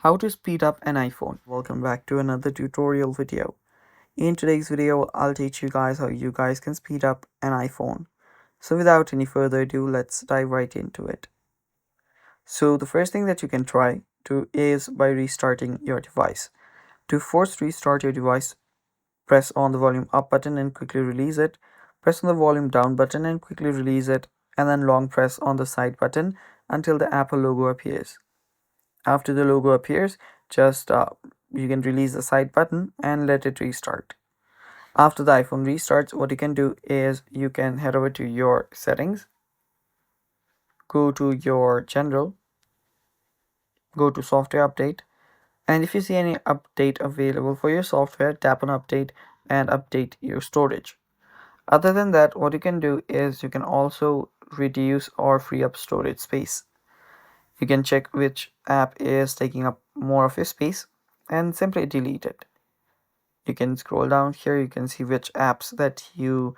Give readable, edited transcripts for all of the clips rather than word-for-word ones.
How to speed up an iPhone. Welcome back to another tutorial video. In today's video, I'll teach you guys how you guys can speed up an iPhone. So without any further ado, let's dive right into it. So the first thing that you can try to is by restarting your device. To force restart your device, press on the volume up button and quickly release it. Press on the volume down button and quickly release it, and then long press on the side button until the Apple logo appears. After the logo appears, just you can release the side button and let it restart. After the iPhone restarts, what you can do is you can head over to your settings, go to your general, go to software update, and if you see any update available for your software, tap on update and update your storage. Other than that, what you can do is you can also reduce or free up storage space. You can check which app is taking up more of your space and simply delete it. You can scroll down here, you can see which apps that you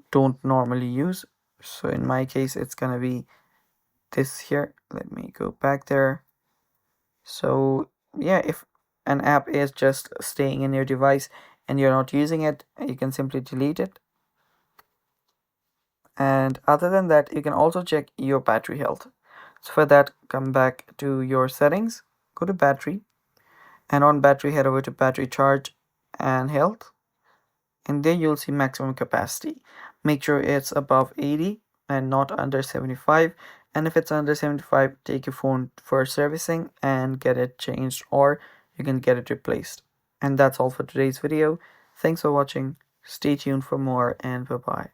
don't normally use. So in my case, it's gonna be this here. Let me go back there. So yeah, if an app is just staying in your device and you're not using it, you can simply delete it. And other than that, you can also check your battery health. So for that, come back to your settings, go to battery, and on battery, head over to battery charge and health, and there you'll see maximum capacity. Make sure it's above 80 and not under 75, and if it's under 75, take your phone for servicing and get it changed, or you can get it replaced. And that's all for today's video. Thanks for watching. Stay tuned for more, and bye bye.